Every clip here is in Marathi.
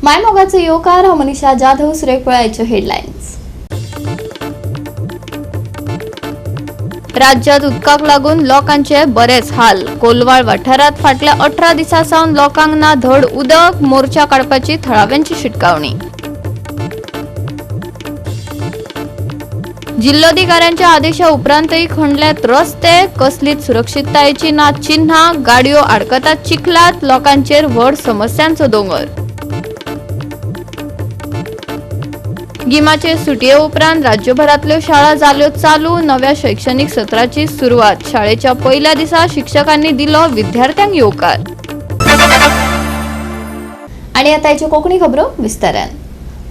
मायमोगाचे येवकार हांव मनीषा जाधव. सुरेखपळाचे हेडलायन्स. राज्यात उदकाक लागून लोकांचे बरेच हाल. कोलवाळ वाठारात फाटल्या 18 दिसांसावन लोकांक ना धड उदक. मोर्चा काडपाची थळाव्यांची शिटकावणी. जिल्लोधिकाऱ्यांच्या आदेशा उपरांतही खणल्यात रस्ते. कसलीच सुरक्षिततायेची ना चिन्हां. गाडयो आडकतात चिखलात. लोकांचेर व्हड समस्यांचो दोंगर. गिमाचे सुटये उपरांत राज्यभरातल्यो शाळा जाल्यो चालू. नव्या शैक्षणिक सत्राची सुरवात. शाळेच्या पहिल्या दिसा शिक्षकांनी दिलो विद्यार्थ्यांक येवकार. आणि आता याची कोंकणी खबरो विस्तारान.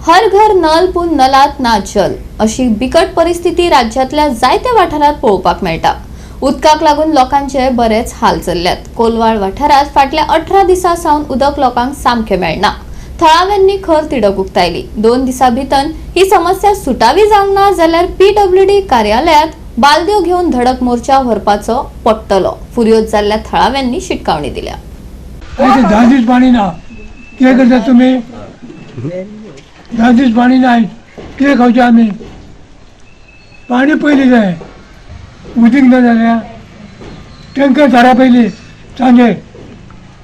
हर घर नल पूण नलात ना जल अशी बिकट परिस्थिती राज्यातल्या जायत्या वाठारात पळोवपाक मेळटा. उदकाक लागून लोकांचे बरेच हाल चल्ल्यात. कोलवाळ वाठारात फाटल्या 18 दिसांसावन उदक लोकांक सामकें मेळना. थळाव्यांनी खर तिडक उक्तायली. 2 दिसां भितर ही समस्या सुटावी जावंक ना जाल्यार PWD कार्यालयात बालद्यो घेवन धडक मोर्चा व्हरपाचो पडटलो. फुर्योज जाल्ल्या थळाव्यांनी शिटकावणी दिल्या. पाणी ना कितें करता तुमी? 10 दीस पाणी नाही कितें खावचें आमी? पाणी पयलीं जाय. उदीक ना जाल्यार टँकर धाडा पयलीं सांजे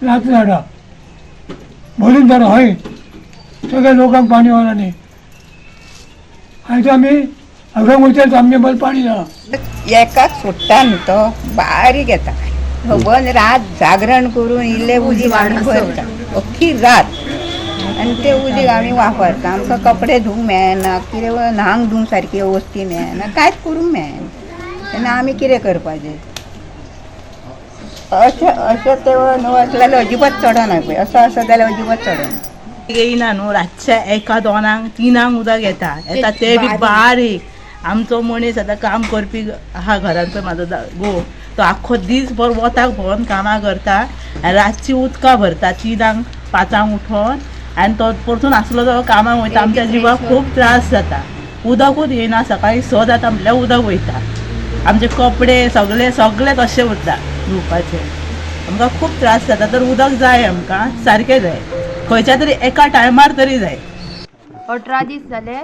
रात धाडा भरून धाडा. हय सगळ्या लोकांक पाणी व्हरा न्ही. आयज आमी हांगा वयतात आमचे बरें पाणी ना. एकाक सोडटा न्हू तो बारीक येता. खबर रात जागरण करून इल्लें उदीक आमी भरता अख्खी रात. आनी तें उदीक आमी वापरता. आमकां कपडे धुवंक मेळना, कितें न्हांक धुवंक सारकी वस्ती मेळना, कांयच करूंक मेळना. तेन्ना आमी कितें करपाचें? अशें तें न्हू जाल्यार अजिबात चडना पळय. असो जाल्यार अजिबात चडना. येयना न्हू. रातच्या 1, 2, 3 उदक येता ते बी बारीक. आमचो मनीस आतां काम करपी आहा घरांत पळय म्हाजो घोव, तो आख्खो दीस भर वताक भोंवन कामां करता आनी रातची उदकां भरता 3, 5 उठोन. आनी तो परतून आसलो तो कामाक वयता. आमच्या जिवाक खूब त्रास जाता. उदकूच येयना. सकाळीं 6 जाता म्हटल्यार उदक वयता. आमचे कपडे सगळे तशें उरता धुवपाचे. आमकां खूब त्रास जाता. तर उदक जाय आमकां सारकें जाय. खंयच्या तरी एका टायमार तरी जाय. 18 दीस जाले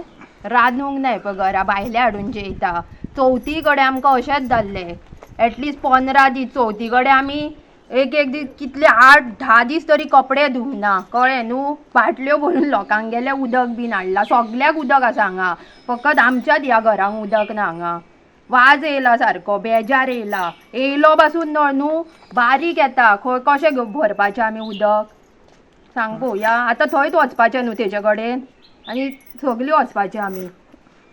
रांदूंक नाय पळय. घरा भायले हाडून जेयता. चवथी कडेन आमकां अशेंच जाल्लें. एटलिस्ट 15 दीस चवथी कडेन आमी एक दीस कितले 8-10 दीस तरी कपडे धुवना. कळ्ळें न्हू. बाटल्यो भरून लोकांक गेले उदक बीन हाडला. सगल्याक उदक आसा हांगा. फकत आमच्याच ह्या घरांक उदक ना. हांगा वाज येयला सारको. बेजार येयलो पासून नळ न्हू बारीक येता. खंय कशें भरपाचें आमी उदक सांग पळोवया. आतां थंयच वचपाचें न्हू तेजे कडेन आनी सगळीं वचपाचें आमी.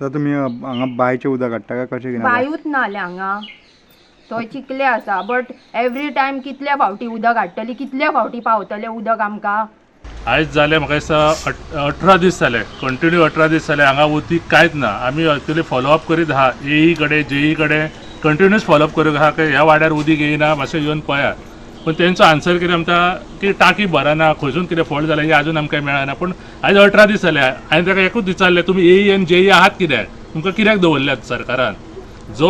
तुमी हांगा बांयचें उदक हाडटा काय कशें कितें? बांयूच ना जाल्यार हांगा थंय चिकले आसा. बट एवरी टायम कितले फावटी उदक हाडटली, कितले फावटी पावतले उदक आमकां? आयज जाले म्हाका दिसता 18 दीस जाले. कंटिन्यू 18 दीस जाले हांगा उदीक कांयच ना. आमी एक्चुअली फॉलोअप करीत आहा. AE कडेन JE कडेन कंटिन्यूस फॉलोअप करीत आहा की ह्या वाड्यार उदीक येयना मातशें येवन पळयात. पण तेंचो आन्सर कितें आमकां की टाकी भरना, खंयसून कितें फॉल्ट जालें हें आजून आमकां मेळना. पूण आयज 18 दीस जाले. हांवें ताका एकूच विचारलें तुमी AE आनी JE आहात कित्याक? तुमकां कित्याक दवरल्यात सरकारान? जो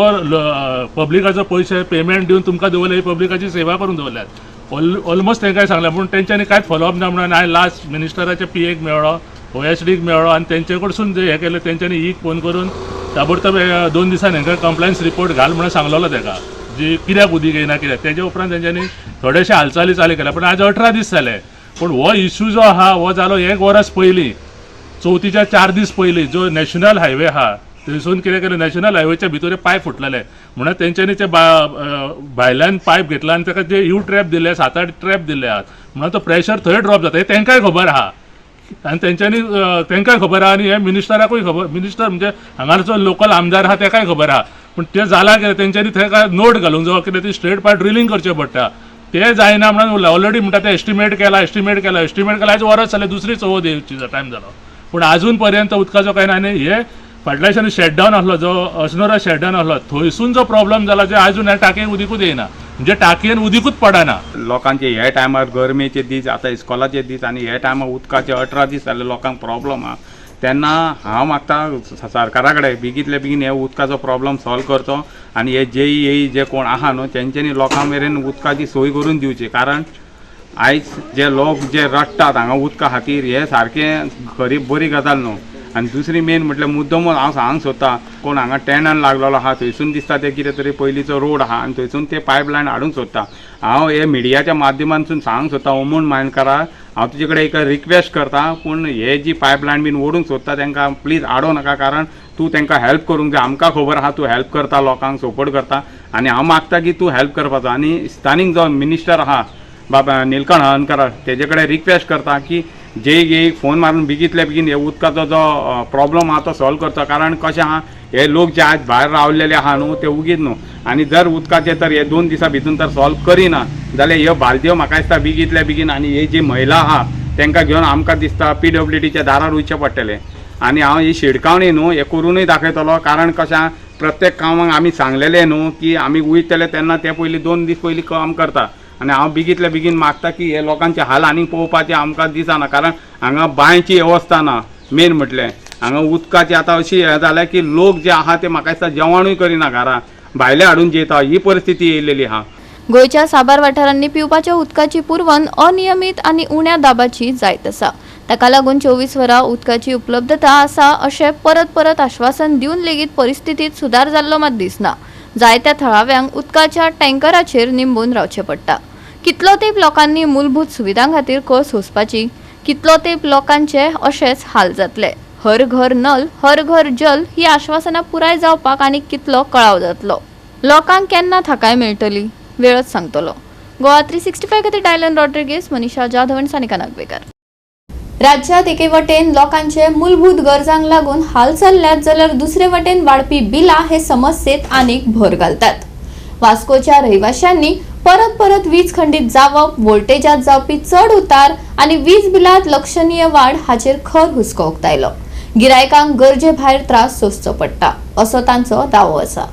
पब्लिकाचो पयशे पेमेंट दिवन तुमकां दवरले ही पब्लिकाची सेवा करून दवरल्यात. ऑलमोस्ट तांकां सांगलें पूण तेंच्यांनी कांयच फॉलोअप ना म्हणून हांवें लास्ट मिनिस्टराच्या PAक मेळ्ळो, OSDक मेळ्ळो आनी तेंचे कडसून जे हें केलें तेंच्यांनी ईक फोन करून ताबडतोब 2 दिसान हांकां कंप्लायन्स रिपोर्ट घाल म्हणून सांगलेलो ताका जी कित्याक उदीक येयना कित्याक. तेजे उपरांत तेंच्यांनी थोडेशे हालचाली चालू केल्या. पूण आज 18 दीस जाले. पूण हो इश्यू जो आहा हो जालो 1 वर्स पयलीं. चवथीच्या 4 दीस पयलीं जो नॅशनल हायवे आहा थंयसून कितें केलें नॅशनल हायवेच्या भितर पायप फुटलेले म्हणून तेंच्यांनी ते भायल्यान पायप घेतला आनी ताका जे ट्रॅप दिले 7-8 ट्रॅप दिल्ले आहात म्हणून तो प्रेशर थंय ड्रॉप जाता. हे तांकांय खबर आहा आनी तेंच्यांनी तांकांय खबर आहा आनी हे मिनिस्टराकूय खबर. मिनिस्टर म्हणजे हांगाचो लोकल आमदार आहा ताकाय खबर आहा. पूण तें जाला कितें तेंच्यांनी थंय नोट घालूंक जाय कितें ती स्ट्रेट पायप ड्रिलींग करचें पडटा. ते जायना म्हणून ऑलरेडी म्हणटा ते एस्टिमेट केला आयज वरस जालें. दुसरी चवथ येवची टायम जालो पूण आजून पर्यंत उदकाचो कांय ना. आनी हे फाटल्या दिसांनी शेटडावन आसलो जो अस्नोरा शेटडावन आसलो थंयसून जो प्रॉब्लेम जाला जे आजून ह्या टाकयेक उदीकूच येयना. म्हणजे टाकयेन उदीकूच पडना. लोकांचे हे टायमार गरमेचे दीस आतां इस्कॉलाचे दीस आनी हे टायमार उदकाचे 18 दीस जाले लोकांक प्रॉब्लम आहा. तेन्ना हांव मागता सरकारा कडेन बेगींतले बेगीन हे उदकाचो प्रॉब्लम सॉल्व करचो आनी हे JE जे कोण आहा न्हू तेंच्यांनी लोकां मेरेन उदकाची सोय करून दिवची. कारण आयज जे लोक जे रडटात हांगा उदका खातीर हे सारकें बरी गजाल न्हू. आनी दुसरी मेन म्हटल्यार मुद्दमूच हांव सांगूंक सोदतां, कोण हांगा टॅनन लागलेलो आहा थंयसून दिसता ते कितें तरी पयलींचो रोड आहा आनी थंयसून ते पायपलायन हाडूंक सोदता. हांव हे मिडियाच्या माध्यमांतसून सांगूंक सोदतां, ओमून मायणकाराक हांव तुजे कडेन एक रिक्वेस्ट करतां, पूण हे जी पायपलायन बीन ओडूंक सोदता तांकां प्लीज आडोवं नाका, कारण तूं तांकां हेल्प करूंक जाय. आमकां खबर आहा तूं हेल्प करता, लोकांक सपोर्ट करता, आनी हांव मागता की तूं हेल्प करपाचो. आनी स्थानीक जो मिनिस्टर आहा बाबा निलकंठ हनकर तेजे कडेन रिक्वेस्ट करता की जे फोन मारून बेगीतल्या बेगीन हे उदकाचो जो प्रॉब्लम आहा तो सॉल्व करता. कारण कशें आहा, हे लोक जे आज भायर रावलेले आहा न्हू ते उगीच न्हू, आनी जर उदकाचे तर हे 2 दिसां भितून तर सॉल्व करिना जाल्यार ह्यो बालद्यो म्हाका दिसता बेगीतल्या बेगीन, आनी हे जी महिला आहा तांकां घेवन आमकां दिसता PWDच्या दारार वयचें पडटलें. आनी हांव ही शिडकावणी न्हू हे करूनय दाखयतलो, कारण कशें आहा, प्रत्येक कामाक आमी सांगलेलें न्हू की आमी वयतले तेन्ना ते पयलीं 2 दीस पयलीं काम करता. आनी हांव बेगीतल्या बेगीन मागता की हे लोकांचे हाल आनीक पळोवपाचें आमकां दिसना, कारण हांगा बांयची वेवस्था ना. मेन म्हटलें हांगा उदकाची आतां अशी हें जाल्या की लोक जे आहा ते म्हाका दिसता जेवणूय करिना, घरा भायले हाडून जेता, ही परिस्थिती येयलेली आहा. गोंयच्या साबार वाठारांनी पिवपाच्या उदकाची पुरवण अनियमीत आणि उण्या दाबाची जायत आसा. ताका लागून 24 वरां उदकाची उपलब्धता आसा अशें परत परत आश्वासन दिवन लेगीत परिस्थितीत सुदार जाल्लो मात दिसना. जायत्या थळाव्यांक उदकाच्या टँकराचेर निंबून रावचें पडटा. कितलो तेंप लोकांनी मूलभूत सुविधां खातीर कळ सोंसपाची, कितलो तेंप लोकांचे अशेच हाल जातले. हर घर नल हर घर जल ही आश्वासनां पुराय जावपाक आनी कितलो कळाव जातलो, लोकांक केन्ना थाकाय मेळटली, वेळच सांगतलो. गोवा 365 खातीर डायलन रॉड्रिगीस, मनीषा जाधव आनी सानिका नागवेकर. राज्यात एके वटेन लोकांचे मूलभूत गरजांक लागून हाल चल्ल्यात जाल्यार दुसरे वटेन वाडपी बिलां हे समस्येत आनीक भर घालतात. वास्कोच्या रहिवाशांनी परत परत वीज खंडीत जावप, व्होल्टेजात जावपी चढ उतार आणि वीज बिलात लक्षणीय वाढ हाचेर खर हुस्को उक्तायलो. गिरायकांक गरजे भायर त्रास सोंसचो पडटा असो तांचो दावो आसा.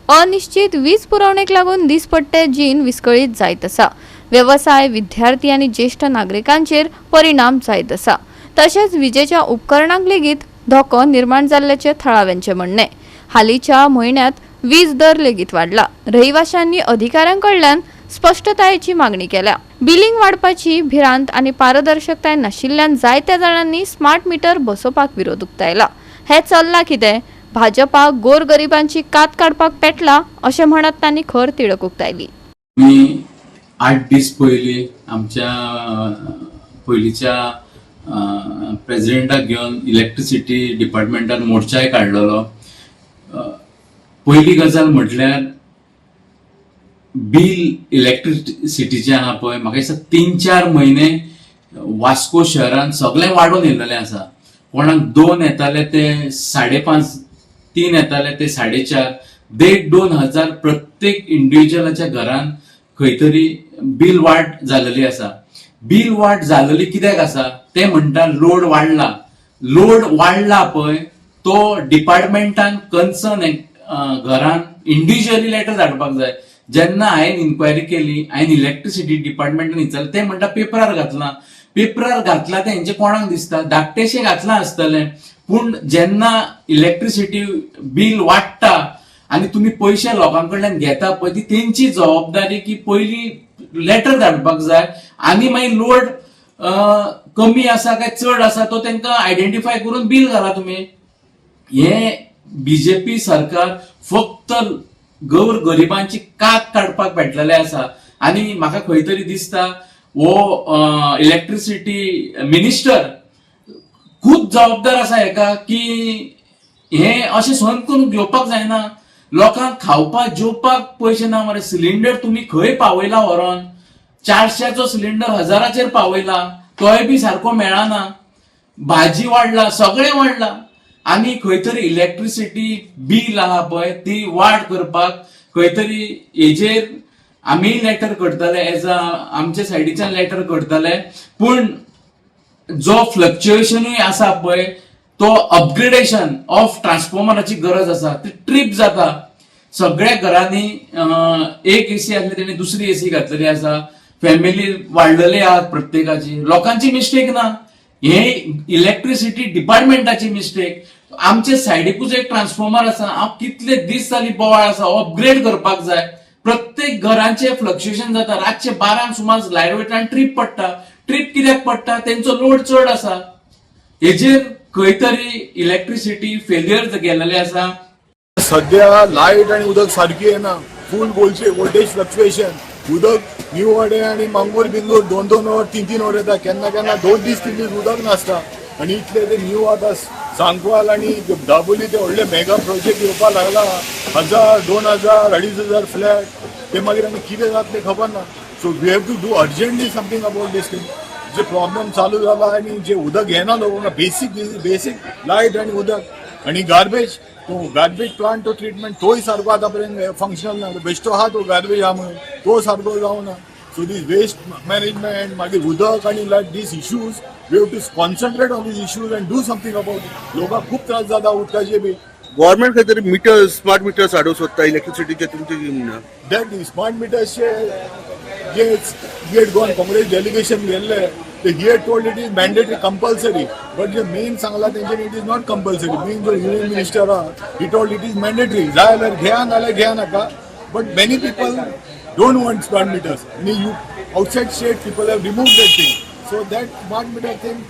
अनिश्चित वीज पुरवणेक लागून दिसपट्टे जीण विस्कळीत जायत आसा. व्यवसाय, विद्यार्थी आणि ज्येष्ठ नागरिकांचेर परिणाम जायत आसा. तशेंच विजेच्या उपकरणांक लेगीत धोको निर्माण जाल्ल्याचे थळाव्यांचे म्हणणे. हालींच्या म्हयन्यात वीज दर लेगीत वाडला. रहिवाशांनी अधिकाऱ्यांकडल्यान स्पष्टतायेची मागणी केल्या. बिलिंग वाडपाची भिरांत आणि पारदर्शकताय नाशिल्ल्यान जायत्या जाणांनी स्मार्ट मीटर बसोवपाक विरोध उक्तायला. हे चल्लां कितें? भाजपा गोरगरिबांची कात काडपाक पेटला अशें म्हणत तांणी खर तिडक उक्तायली. मी 8 दीस पयलीं आमच्या पयलींच्या प्रेसिडेंटाक घेवन इलेक्ट्रिसिटी डिपार्टमेंटान मोर्चाय काडलेलो. पयली गजाल म्हटल्यार बिल इलेक्ट्रिसिटीचें आहा पळय, म्हाका दिसता 3-4 म्हयने वास्को शहरान सगळें वाडून येयलेलें आसा. कोणाक 2 येताले ते 5.5, 3 येताले ते 4.5, 1,500 प्रत्येक इंडिव्हिज्युअलाच्या घरान खंय तरी बिल वाड जालेली आसा. बिल वाड जालेली कित्याक आसा ते म्हणटा लोड वाडला. लोड वाडला पळय तो डिपार्टमेंटान कन्सर्न घरान इंडिव्हिज्युअली लेटर धाडपाक जाय. जेन्ना हांवें इन्क्वायरी केली, हांवें इलेक्ट्रिसिटी डिपार्टमेंटान विचारलें, ते म्हणटा पेपरार घातला. पेपरार घातला ते हेंचे कोणाक दिसता धाकटेशें घातलां आसतलें, पूण जेन्ना इलेक्ट्रिसिटी बिल वाडटा आनी तुमी पयशे लोकां कडल्यान घेता पळय ती तेंची जबाबदारी की पयली लेटर धाडपाक जाय आनी मागीर लोड कमी आसा काय चड आसा तो तांकां आयडेंटिफाय करून बिल घाला तुमी. हे बीजेपी सरकार फक्त गरिबांची कात काडपाक पेटलेले आसा. आनी म्हाका खंय तरी दिसता हो इलेक्ट्रिसिटी मिनिस्टर खूब जबाबदार आसा हेका की हे अशें सहन करून घेवपाक जायना. लोकांक खावपाक जेवपाक पयशे ना मरे. सिलिंडर तुम्ही खंय पावयला व्हरोन 400चो सिलिंडर 1000चेर पावयला, तोय बी सारको मेळना. भाजी वाडला, सगळें वाडला. आनी खंय तरी इलेक्ट्रिसिटी बिल आहा पळय ती वाड करपाक खंय तरी हेजेर आमी लेटर करतले, एज अ आमच्या सायडीच्यान लेटर करतले. पूण जो फ्लक्च्युएशनूय आसा पळय तो अपग्रेडेशन ऑफ ट्रान्सफॉर्मराची गरज आसा. ती ट्रिप जाता. सगळ्या घरांनी एक एसी आसली तेणी दुसरी एसी घातलेली आसा. फॅमिली वाडलेली आहात प्रत्येकाची. लोकांची मिस्टेक ना, हे इलेक्ट्रिसिटी डिपार्टमेंटाची मिस्टेक. आमचे सायडीकूच एक ट्रान्सफॉर्मर आसा, हांव कितले दीस जाली बोवाळ आसा, अपग्रेड करपाक जाय. प्रत्येक घरांचे फ्लक्च्युएशन जाता. रातचे 12 सुमार लायट वयतल्यान ट्रीप पडटा. ट्रीप कित्याक पडटा? तेंचो लोड चड आसा. हेजेर खंय तरी इलेक्ट्रिसिटी फेल्युअर गेलेले आसा. सध्या लाईट आणि उदक सारखी येना. फुल वोल्टेज फ्लक्च्युएशन. उदक न्यू वाडे आणि मांगूर बिंगूर 2-2 वर 3-3 वर येता. केन्ना केन्ना 2 दीस 3 दीस उदक नासता. आणि इतले ते न्यू आता सांकवाल आणि दाबोली ते व्हडले मेगा प्रोजेक्ट येवपाक लागला. 1000, 2000, 2500 फ्लॅट. ते मागीर आनी कितें जाता ते खबर ना. So we have to do urgently something about this thing. जे प्रॉब्लेम चालू जाला आणि जे उदक येना लोकांना बेसिक लाईट आणि उदक आणि गार्बेज. तो गार्बेज प्लांट तो ट्रीटमेंट तोय सारको आतापर्यंत फंक्शनल ना. बेश्टो आहा तो गार्बेज आहा म्हणून तो सारको जावना. सो दीस वेस्ट मॅनेजमेंट मागीर उदक आणि light these issues we have to concentrate on these issues and do something about it. लोकांक खूप त्रास जाता उदकाचे बी. गव्हर्नमेंट खंय तरी मिटर स्मार्ट मिटर्स हाडूंक सोदता इलेक्ट्रिसिटीचे तुमचे दॅट स्मार्ट मिटर्सचे जे ही गॉन काँग्रेस डेलिगेशन गेल्ले ते ही had told it is mandatory compulsory, but जे मेन सांगला तेंच्यानी it is not compulsory. Main जो युनियन मिनिस्टर आहा he told it is mandatory. जाय जाल्यार घ्या नाल्यार घ्या नाका. But many people don't want smart meters. आणि you outside state people have removed that thing. So that smart meter thing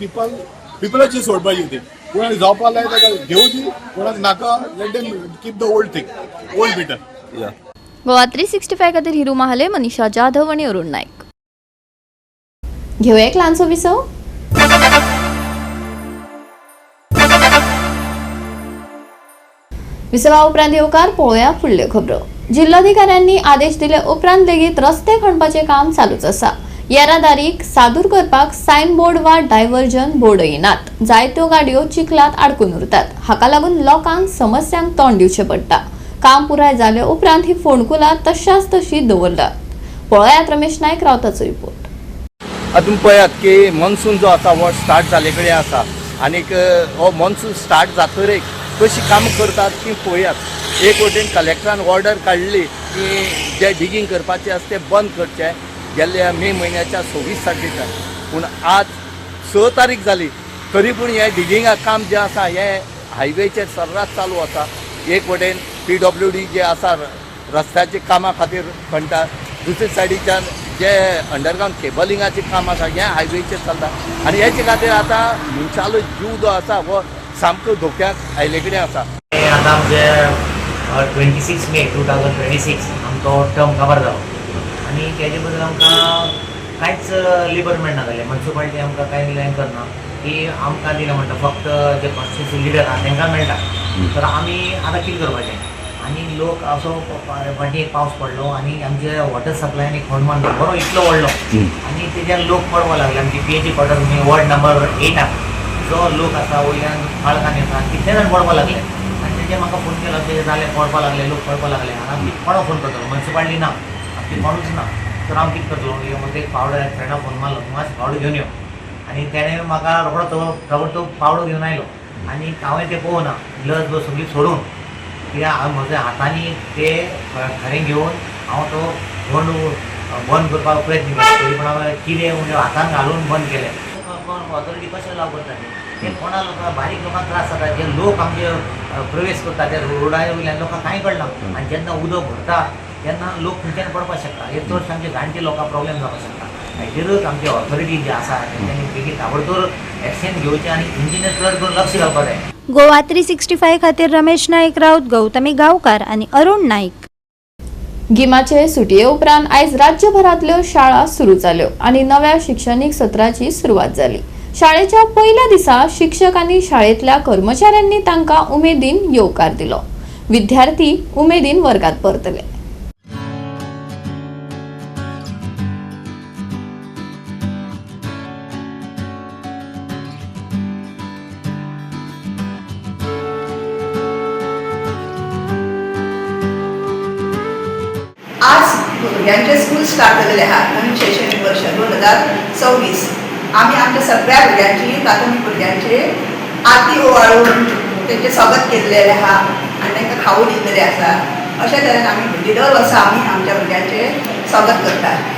peopleचे सोडपाची ती. कोणाक जावपा लाय ताका घेवं दी, कोणाक नाका let them keep the old thing, old meter. Goa 365 खातीर हिरू महाले, मनीषा जाधव आणि अरुण नाईक. घेऊया एक ल्हानसो विसव. विसवा उपरांत येवकार पळोवया फुडल्यो खबरो. जिल्हाधिकाऱ्यांनी आदेश दिले उपरांत लेगीत रस्ते खणपाचे काम चालूच आसा. येरादारीक सादूर करपाक सायन बोर्ड वा डायव्हर्जन बोर्ड येनात. जायत्यो गाडयो चिखलात अडकून उरतात. हाका लागून लोकांक समस्यांक तोंड दिवचे पडटा. काम पुराय जाले उपरांत ही फोंडकुलां तशाच तशी दवरतात. पळोवयात रमेश नायक रावताचो रिपोर्ट. तुम्ही पळयात की मॉन्सून जो आसा वो स्टार्ट जाले कडेन आसा. आनीक हो मॉन्सून स्टार्ट जातरेक कशी काम करतात ती पळयात. एक वटेन कलेक्टरान ऑर्डर काडली की जे डिगींग करपाचें आसा तें बंद करचें गेल्ल्या मे म्हयन्याच्या 26 तारखेच्यान. पूण आज 6 तारीख जाली तरी पूण हें डिगिंगा काम जें आसा हें हायवेचेर सर्रास चालू आसा. एक वटेन PWD जे आसा रस्त्याच्या कामा खातीर खणटा. दुसरे सायडीच्यान जे अंडरग्रावंड केबलिंगाचें काम आसा हें हायवेचेर चलता. आनी हेचे खातीर आतां मनशालो जीव जो आसा वो सामको धोक्याक आयले कडेन आसा. आतां आमचे 26 मे 2026 आमचो टर्म कवर जालो आनी तेजे बद्दल आमकां कांयच लेबर मेळना जालें. म्युनिसिपालिटी आमकां कांय हें करना की आमकां दिलें म्हणटा फक्त जे कॉन्स्टिट्युन्सी लिडर आहा तांकां मेळटा. तर आमी आतां कितें करपाचें. आनी लोक असो फाटीं एक पावस पडलो आनी आमचे वॉटर सप्लायन एक फोंड मारलो बरो इतलो व्हडलो आनी तेज्यान लोक पडपाक लागले. आमची PHE क्वॉर्टर वॉर्ड नंबर 8 जो लोक आसा वयल्यान फाळकान येता कितले जाण पडपाक लागले. आनी तेजे म्हाका फोन केलो ते जाले पडपाक लागले लोक पडपाक लागले. आनी आमी कोणाक फोन करतलो. म्युनिसिपालिटी ना, आमची कोणूच ना. तर हांव कितें करतलो. मग एक पावडर फ्रेंडाक फोन मारलो तूं मातसो पावडर घेवन यो. आनी तेणें म्हाका रोखडो तो पावडर घेवन आयलो आनी हांवें तें पळोवना लज बस सगळी सोडून कित्याक म्हज्या हातांनी ते खरें घेवन हांव तो फोंड बंद करपाक प्रयत्न केलो. तरी पूण हांवें कितें म्हणजे हातान घालून बंद केलें. ऑथॉरिटी कशें लागू करता ते कोणा लोकांक बारीक लोकांक त्रास जाता. जे लोक आमचे प्रवेश करता त्या रोडा वयल्यान लोकांक कांय कळना. आनी जेन्ना उदक भरता तेन्ना लोक खंयच्यान पडपाक शकता. एक चडशे आमचे जाणटे लोकांक प्रॉब्लेम जावपाक शकता. हाजेरूच आमचे ऑथॉरिटी जे आसा तेंच्यांनी बेगीन ताबडतोब एक्शन घेवचें आनी इंजिनियर चड करून लक्ष घालपाक जाय. गोवा 365 खातीर रमेश नाईक राऊत, गौतमी गांवकार आणि अरुण नाईक. गिमाचे सुटये उपरांत आयज राज्यभरातल्यो शाळा सुरू जाल्यो आनी नव्या शिक्षणीक सत्राची सुरवात जाली. शाळेच्या पहिल्या दिसा शिक्षक आनी शाळेतल्या कर्मचाऱ्यांनी तांकां उमेदीन येवकार दिलो. विद्यार्थी उमेदीन वर्गात परतले. आज भुरग्यांचे स्कूल स्टार्ट जालेले आहा. नवीन शैक्षणीक वर्ष 2026. आमी आमच्या सगळ्या भुरग्यांची प्राथमीक भुरग्यांचे आरती ओवाळून तेंचे स्वागत केल्लेले आहा आनी तांकां खावू दिल्लेले आसा. अशे तरेन आमी भुरगीं दर वर्सा आमी आमच्या भुरग्यांचे स्वागत करतात.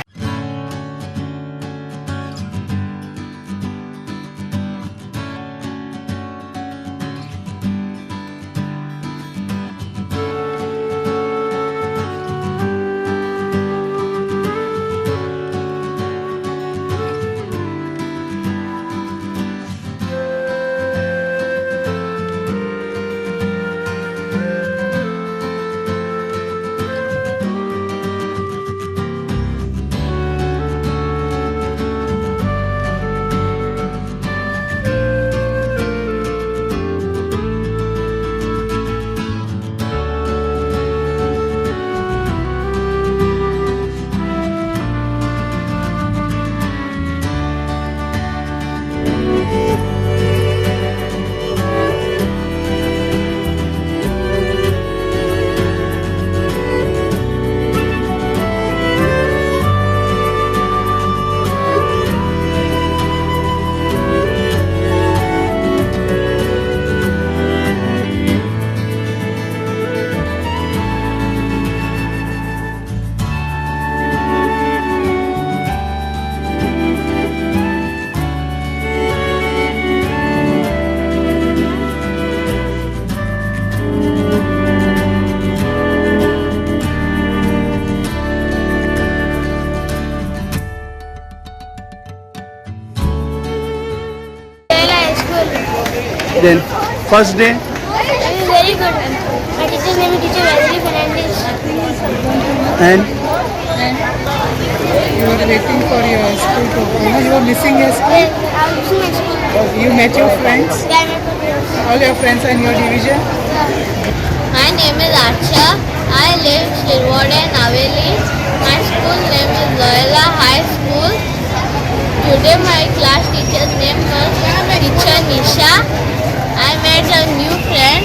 Then first day, Very good. My teacher's name is Teacher Wesley Fernandez. and You were waiting for your school to open. You were missing your school. Then I'm missing my school. You met your friends, Yeah, I met my friends. all your friends in your division. My name is Arsha. I live Shirwade, Naveli. My school name is Loyola High School. Today my class teacher's name was Teacher Nisha. I met a new friend.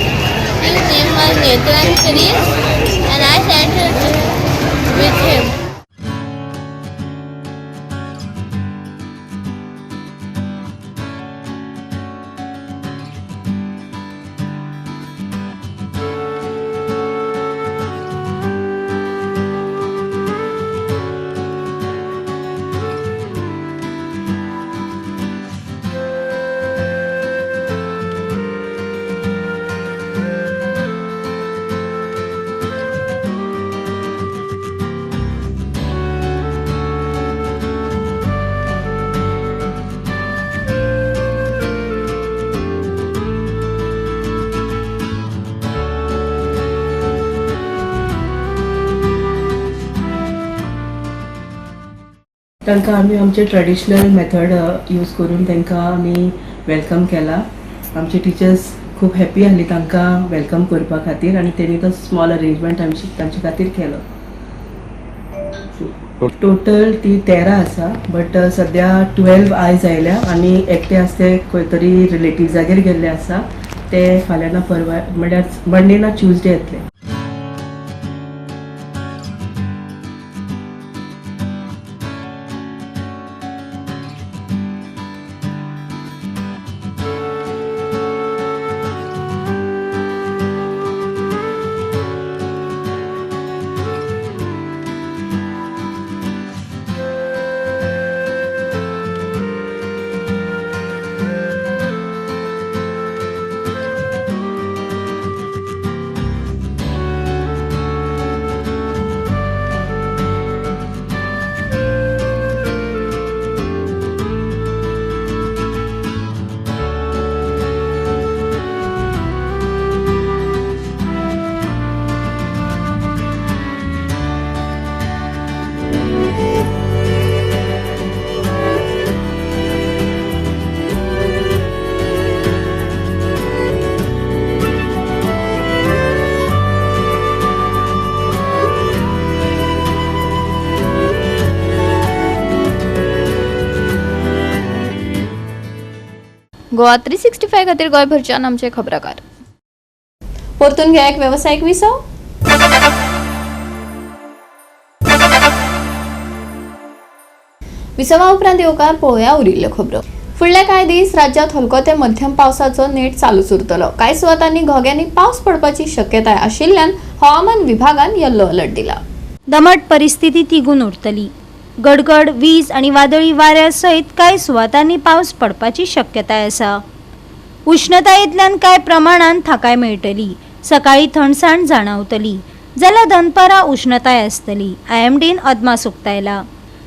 His name was Nathan Chris, and I sat with him. तांकां आमी आमचे ट्रेडिशनल मेथड यूज करून तांकां आमी वेलकम केला. आमचे टिचर्स खूब हॅपी आसली तांकां वेलकम करपा खातीर आनी तेणी तो स्मॉल अरेंजमेंट तांचे खातीर केलो. टोटल ती 13 आसा, बट सद्या 12 आयज आयल्या आनी एकटे आसते खंय तरी रिलेटिव्जागेर गेल्ले आसा. ते फाल्यां ना परवा म्हळ्यार मंडे ना ट्युजडे येतले. गोवा 365 खातीर गोंयभरच्यान आमचे खबराकार. परतून घ्या एक वेवसायिक विसव. विसवा उपरांत येवकार पळोवया उरिल्ल्यो खबरो. फुडले कांय दीस राज्यात हलको ते मध्यम पावसाचो नेट चालूच उरतलो. कांय सुवातांनी घोग्यांनी पावस पडपाची शक्यताय आशिल्ल्यान हवामान विभागान येल्लो अलर्ट दिला. दमट परिस्थिती तिगून उरतली. गडगड, वीज आणि वादळी वाऱ्या सयत कांय सुवातांनी पावस पडपाची शक्यताय आसा. उष्णतायेंतल्यान कांय प्रमाणात थाकाय मेळटली. सकाळी थंडसाण जाणवतली जाल्यार दनपारां उष्णताय आसतली. IMDन अदमास उक्तायला.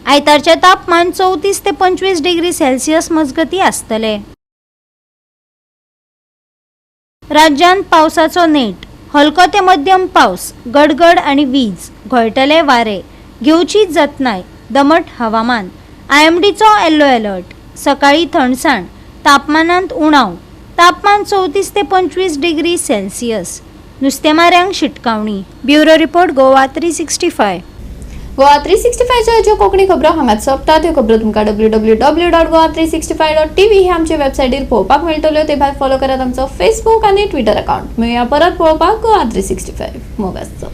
आयतारचे तापमान 34 ते 25 डिग्री सेल्सियस मजगती आसतले. राज्यांत पावसाचो नेट. हलको ते मध्यम पावस, गडगड आणि वीज, घोळटले वारे, घेवची जतनाय, दमट हवामान. IMDचो येल्लो अलर्ट. सकाळी थंडसाण, तापमानांत उणाव. तापमान 34 ते 25 डिग्री सेल्सियस. नुस्तेमाऱ्यांक शिटकावणी. Bureau report Goa 365. गोवा 365च्या ज्यो कोंकणी खबरो हांगाच सोंपतात त्यो खबरो तुमकां www.goa365.tv हे आमचे वेबसायटीर पळोवपाक मेळटल्यो. ते भायर फॉलो करात आमचो फेसबूक आनी ट्विटर अकाउंट. मेळुया परत पळोवपाक गोवा 365 मोगाचो.